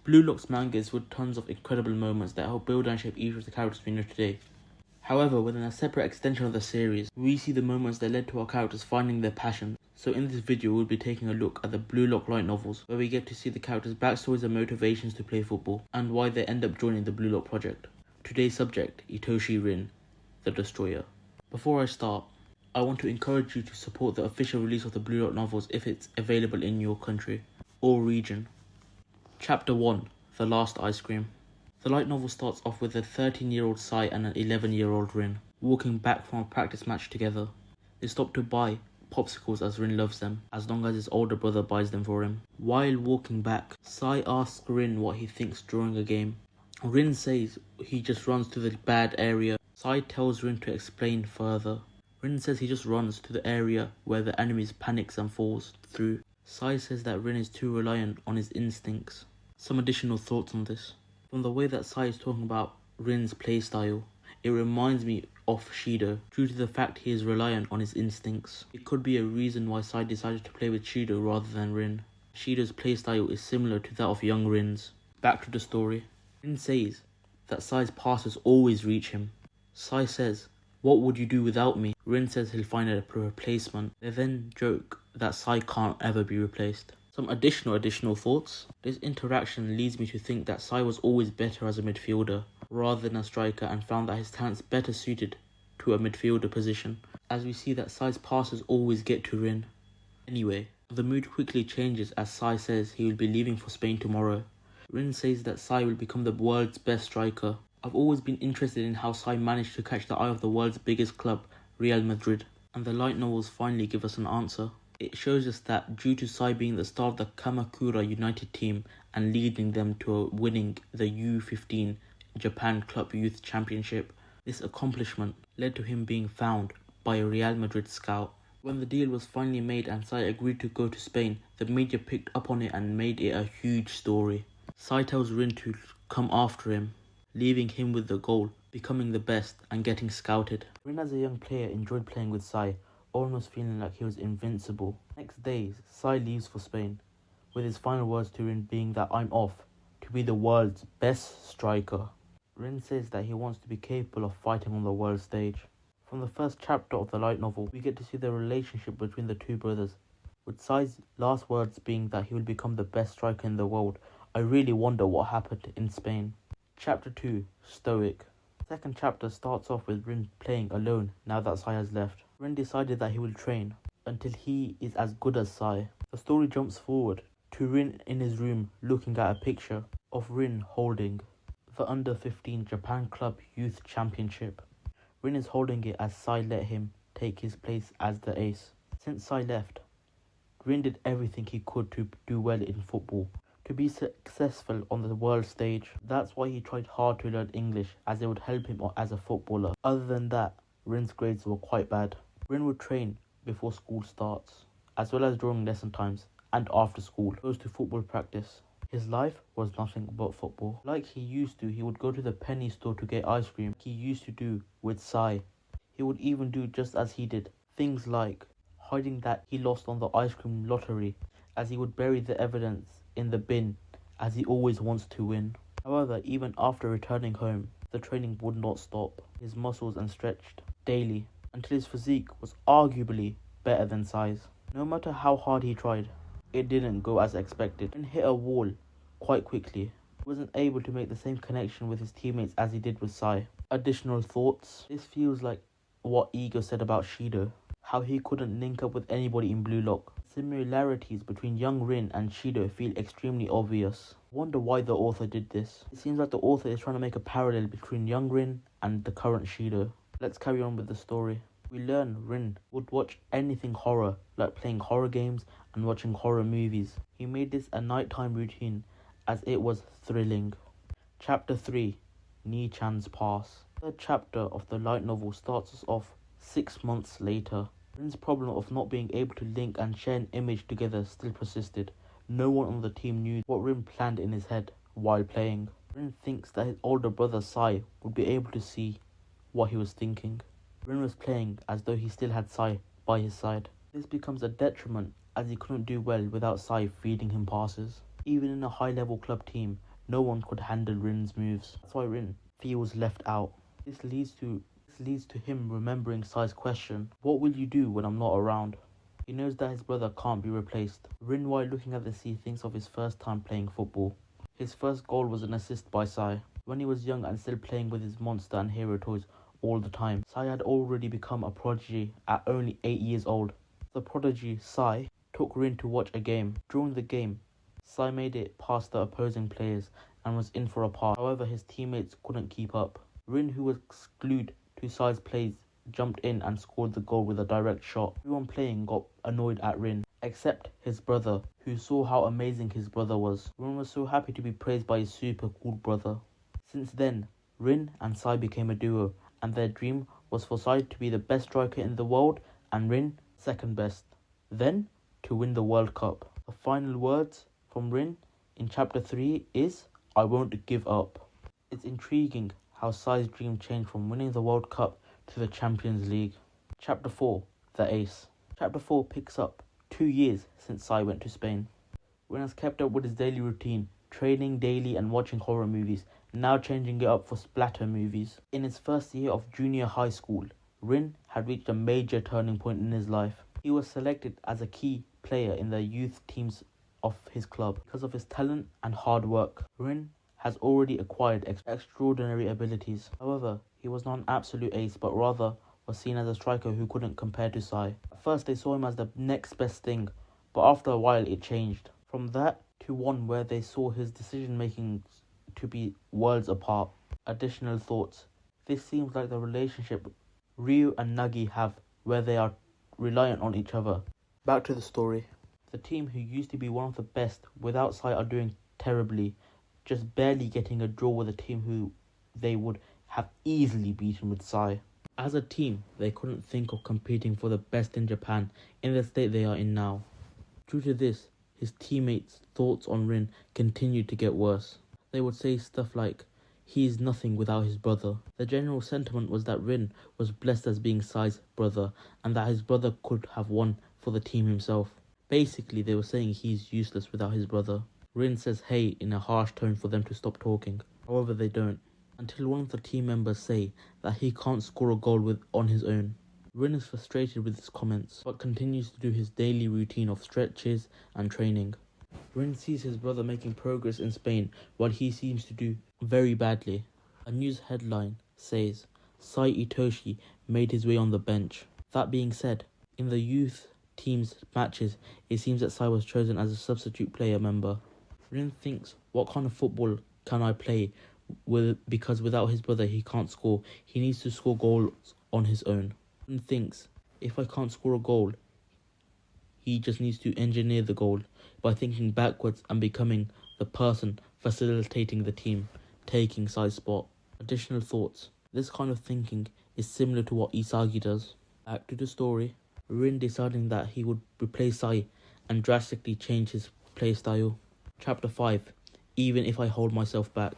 BLUELOCK's manga is with tons of incredible moments that help build and shape each of the characters we know today. However, within a separate extension of the series, we see the moments that led to our characters finding their passion. So in this video, we'll be taking a look at the BLUELOCK light novels, where we get to see the characters' backstories and motivations to play football, and why they end up joining the BLUELOCK project. Today's subject, Itoshi Rin, the Destroyer. Before I start, I want to encourage you to support the official release of the BLUELOCK novels if it's available in your country or region. Chapter 1, The Last Ice Cream. The light novel starts off with a 13-year-old Sai and an 11-year-old Rin walking back from a practice match together. They stop to buy popsicles as Rin loves them, as long as his older brother buys them for him. While walking back, Sai asks Rin what he thinks during a game. Rin says he just runs to the bad area. Sai tells Rin to explain further. Rin says he just runs to the area where the enemy panics and falls through. Sai says that Rin is too reliant on his instincts. Some additional thoughts on this. From the way that Sai is talking about Rin's playstyle, it reminds me of Shido, due to the fact he is reliant on his instincts. It could be a reason why Sai decided to play with Shido rather than Rin. Shido's playstyle is similar to that of young Rin's. Back to the story. Rin says that Sai's passes always reach him. Sai says, "What would you do without me?" Rin says he'll find a replacement. They then joke that Sai can't ever be replaced. Some additional thoughts. This interaction leads me to think that Sai was always better as a midfielder rather than a striker, and found that his talent's better suited to a midfielder position, as we see that Sai's passes always get to Rin. Anyway, the mood quickly changes as Sai says he will be leaving for Spain tomorrow. Rin says that Sai will become the world's best striker. I've always been interested in how Sai managed to catch the eye of the world's biggest club, Real Madrid, and the light novels finally give us an answer. It shows us that due to Sai being the star of the Kamakura United team and leading them to winning the U15 Japan Club Youth Championship, this accomplishment led to him being found by a Real Madrid scout. When the deal was finally made and Sai agreed to go to Spain, the media picked up on it and made it a huge story. Sai tells Rin to come after him, leaving him with the goal, becoming the best and getting scouted. Rin as a young player enjoyed playing with Sai, almost feeling like he was invincible. Next day, Sai leaves for Spain, with his final words to Rin being that "I'm off to be the world's best striker." Rin says that he wants to be capable of fighting on the world stage. From the first chapter of the light novel, we get to see the relationship between the two brothers, with Sai's last words being that he will become the best striker in the world. I really wonder what happened in Spain. Chapter 2, Stoic. The second chapter starts off with Rin playing alone now that Sai has left. Rin decided that he will train until he is as good as Sai. The story jumps forward to Rin in his room looking at a picture of Rin holding the Under-15 Japan Club Youth Championship. Rin is holding it as Sai let him take his place as the ace. Since Sai left, Rin did everything he could to do well in football, to be successful on the world stage. That's why he tried hard to learn English, as it would help him as a footballer. Other than that, Rin's grades were quite bad. Rin would train before school starts, as well as during lesson times, and after school, goes to football practice. His life was nothing but football. Like he used to, he would go to the penny store to get ice cream, he used to do with Sai. He would even do just as he did, things like hiding that he lost on the ice cream lottery, as he would bury the evidence in the bin, as he always wants to win. However, even after returning home, the training would not stop. His muscles and stretched daily until his physique was arguably better than Sai's. No matter how hard he tried, it didn't go as expected and hit a wall quite quickly. He wasn't able to make the same connection with his teammates as he did with Sai. Additional thoughts. This feels like what Ego said about Shido, how he couldn't link up with anybody in BLUELOCK. Similarities between young Rin and Shido feel extremely obvious. I wonder why the author did this. It seems like the author is trying to make a parallel between young Rin and the current Shido. Let's carry on with the story. We learn Rin would watch anything horror, like playing horror games and watching horror movies. He made this a nighttime routine as it was thrilling. Chapter 3, Ni-chan's Pass. The third chapter of the light novel starts us off 6 months later. Rin's problem of not being able to link and share an image together still persisted. No one on the team knew what Rin planned in his head while playing. Rin thinks that his older brother Sai would be able to see what he was thinking. Rin was playing as though he still had Sai by his side. This becomes a detriment as he couldn't do well without Sai feeding him passes. Even in a high-level club team, no one could handle Rin's moves. That's why Rin feels left out. This leads to him remembering Sai's question, "What will you do when I'm not around?" He knows that his brother can't be replaced. Rin, while looking at the sea, thinks of his first time playing football. His first goal was an assist by Sai. When he was young and still playing with his monster and hero toys all the time, Sai had already become a prodigy at only 8 years old. The prodigy, Sai, took Rin to watch a game. During the game, Sai made it past the opposing players and was in for a pass. However, his teammates couldn't keep up. Rin, who was glued to Sai's plays, jumped in and scored the goal with a direct shot. Everyone playing got annoyed at Rin, except his brother, who saw how amazing his brother was. Rin was so happy to be praised by his super cool brother. Since then, Rin and Sai became a duo, and their dream was for Sai to be the best striker in the world and Rin second best. Then, to win the World Cup. The final words from Rin in chapter 3 is, "I won't give up." It's intriguing how Sai's dream changed from winning the World Cup to the Champions League. Chapter 4, The Ace. Chapter 4 picks up 2 years since Sai went to Spain. Rin has kept up with his daily routine, training daily and watching horror movies, now changing it up for splatter movies. In his first year of junior high school, Rin had reached a major turning point in his life. He was selected as a key player in the youth teams of his club because of his talent and hard work. Rin has already acquired extraordinary abilities. However, he was not an absolute ace, but rather was seen as a striker who couldn't compare to Sai. At first they saw him as the next best thing, but after a while it changed. From that to one where they saw his decision making to be worlds apart. Additional thoughts. This seems like the relationship Ryu and Nagi have, where they are reliant on each other. Back to the story. The team who used to be one of the best without Sai are doing terribly, just barely getting a draw with a team who they would have easily beaten with Sai. As a team, they couldn't think of competing for the best in Japan in the state they are in now. Due to this, his teammates' thoughts on Rin continued to get worse. They would say stuff like, "He is nothing without his brother." The general sentiment was that Rin was blessed as being Sai's brother and that his brother could have won for the team himself. Basically, they were saying he's useless without his brother. Rin says hey in a harsh tone for them to stop talking. However, they don't, until one of the team members say that he can't score a goal on his own. Rin is frustrated with his comments, but continues to do his daily routine of stretches and training. Rin sees his brother making progress in Spain while he seems to do very badly. A news headline says, "Sai Itoshi made his way on the bench." That being said, in the youth team's matches, it seems that Sai was chosen as a substitute player member. Rin thinks, what kind of football can I play because without his brother he can't score. He needs to score goals on his own. Rin thinks, if I can't score a goal, he just needs to engineer the goal by thinking backwards and becoming the person facilitating the team, taking Sai's spot. Additional thoughts. This kind of thinking is similar to what Isagi does. Back to the story. Rin deciding that he would replace Sai and drastically change his playstyle. Chapter 5. Even if I hold myself back.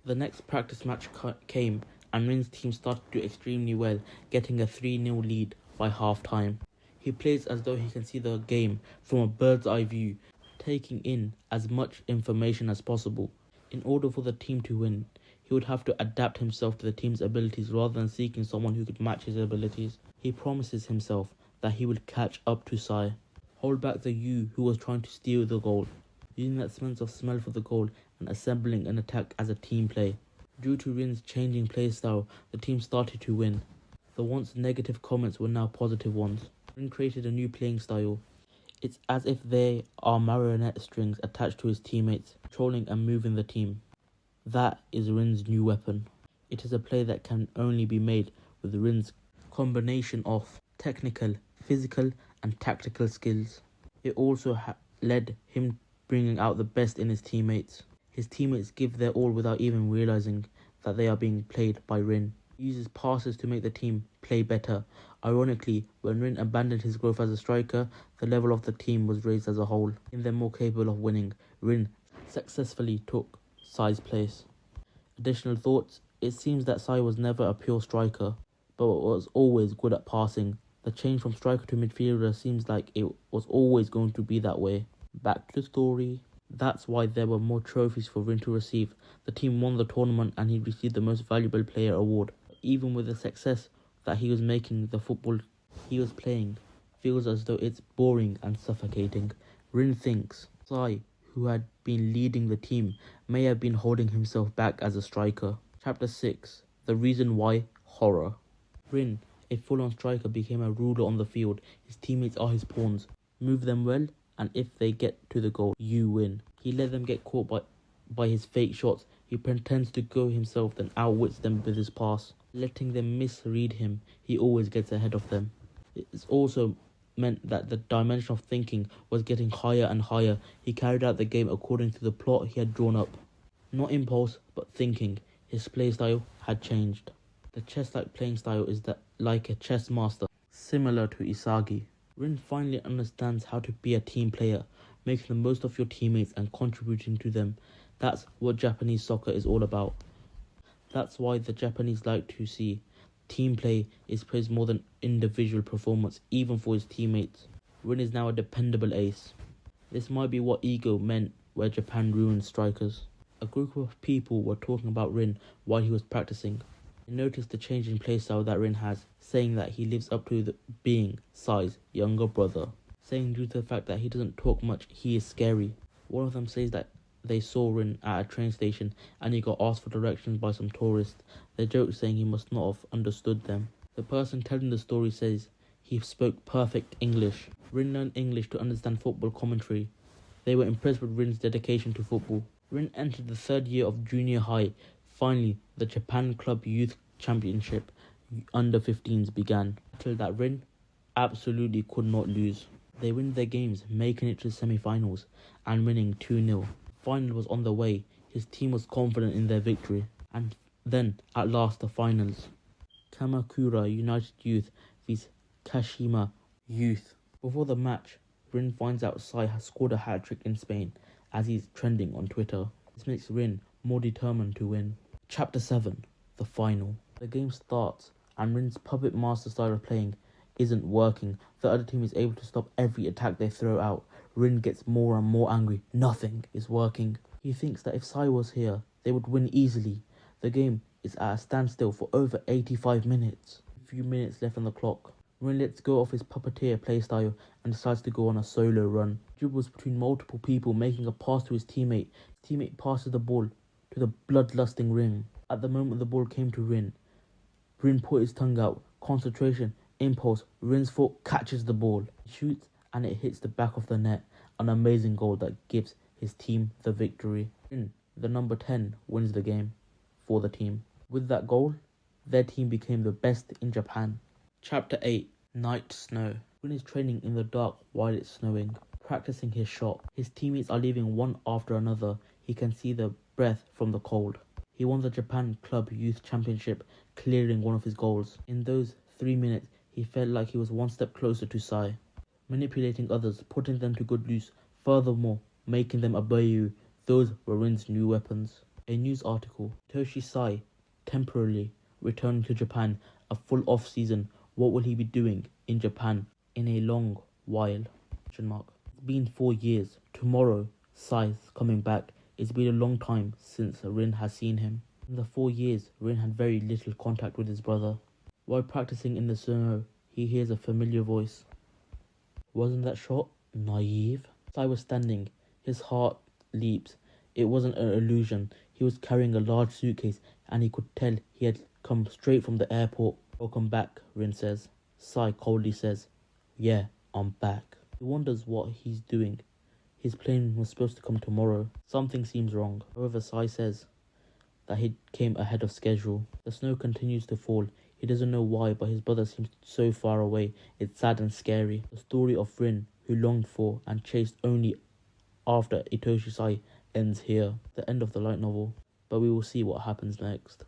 The next practice match came and Rin's team started to do extremely well, getting a 3-0 lead by half time. He plays as though he can see the game from a bird's eye view, taking in as much information as possible. In order for the team to win, he would have to adapt himself to the team's abilities rather than seeking someone who could match his abilities. He promises himself that he would catch up to Sai, hold back the Yu who was trying to steal the goal, using that sense of smell for the goal and assembling an attack as a team play. Due to Rin's changing playstyle, the team started to win. The once negative comments were now positive ones. Rin created a new playing style. It's as if they are marionette strings attached to his teammates, controlling and moving the team. That is Rin's new weapon. It is a play that can only be made with Rin's combination of technical, physical and tactical skills. It also led him bringing out the best in his teammates. His teammates give their all without even realizing that they are being played by Rin. He uses passes to make the team play better. Ironically, when Rin abandoned his growth as a striker, the level of the team was raised as a whole. In them more capable of winning, Rin successfully took Sai's place. Additional thoughts. It seems that Sai was never a pure striker, but was always good at passing. The change from striker to midfielder seems like it was always going to be that way. Back to the story. That's why there were more trophies for Rin to receive. The team won the tournament and he received the Most Valuable Player award. Even with the success that he was making, the football he was playing feels as though it's boring and suffocating. Rin thinks Sai, who had been leading the team, may have been holding himself back as a striker. Chapter 6. The Reason Why. Horror. Rin, a full-on striker, became a ruler on the field. His teammates are his pawns. Move them well, and if they get to the goal, you win. He let them get caught by his fake shots. He pretends to go himself, then outwits them with his pass. Letting them misread him, he always gets ahead of them. It's also meant that the dimension of thinking was getting higher and higher. He carried out the game according to the plot he had drawn up. Not impulse, but thinking. His play style had changed. The chess-like playing style is like a chess master, similar to Isagi. Rin finally understands how to be a team player, making the most of your teammates and contributing to them. That's what Japanese soccer is all about. That's why the Japanese like to see team play is praised more than individual performance, even for his teammates. Rin is now a dependable ace. This might be what Ego meant where Japan ruined strikers. A group of people were talking about Rin while he was practicing. They noticed the change in playstyle that Rin has, saying that he lives up to being Sai's younger brother. Saying due to the fact that he doesn't talk much, he is scary. One of them says that they saw Rin at a train station and he got asked for directions by some tourists. They joke saying he must not have understood them. The person telling the story says he spoke perfect English. Rin learned English to understand football commentary. They were impressed with Rin's dedication to football. Rin entered the third year of junior high. Finally, the Japan Club Youth Championship under 15s began. Until that Rin absolutely could not lose. They win their games, making it to the semi-finals and winning 2-0. Final was on the way. His team was confident in their victory. And then, at last, the finals. Kamakura United Youth vs Kashima Youth. Before the match, Rin finds out Sai has scored a hat-trick in Spain, as he's trending on Twitter. This makes Rin more determined to win. Chapter 7. The Final. The game starts, and Rin's puppet master style of playing isn't working. The other team is able to stop every attack they throw out. Rin gets more and more angry. Nothing is working. He thinks that if Sai was here, they would win easily. The game is at a standstill for over 85 minutes. A few minutes left on the clock. Rin lets go of his puppeteer playstyle and decides to go on a solo run. Dribbles between multiple people, making a pass to his teammate. His teammate passes the ball to the bloodlusting Rin. At the moment the ball came to Rin put his tongue out. Concentration, impulse, Rin's foot catches the ball. He shoots and it hits the back of the net. An amazing goal that gives his team the victory. Rin, the number 10, wins the game for the team. With that goal, their team became the best in Japan. Chapter 8. Night Snow. Rin is training in the dark while it's snowing, practicing his shot. His teammates are leaving one after another. He can see the breath from the cold. He won the Japan Club Youth Championship, clearing one of his goals. In those 3 minutes, he felt like he was one step closer to Sai, manipulating others, putting them to good use, furthermore, making them obey you. Those were Rin's new weapons. A news article. Itoshi Sai, temporarily returning to Japan, a full off-season. What will he be doing in Japan in a long while? It's been 4 years. Tomorrow, Sai's coming back. It's been a long time since Rin has seen him. In the 4 years, Rin had very little contact with his brother. While practicing in the snow, he hears a familiar voice. Wasn't that shot naive? Sai was standing. His heart leaps. It wasn't an illusion. He was carrying a large suitcase and he could tell he had come straight from the airport. Welcome back, Rin says. Sai coldly says, yeah, I'm back. He wonders what he's doing. His plane was supposed to come tomorrow. Something seems wrong. However, Sai says that he came ahead of schedule. The snow continues to fall. He doesn't know why, but his brother seems so far away. It's sad and scary. The story of Rin, who longed for and chased only after Itoshi Sai, ends here. The end of the light novel. But we will see what happens next.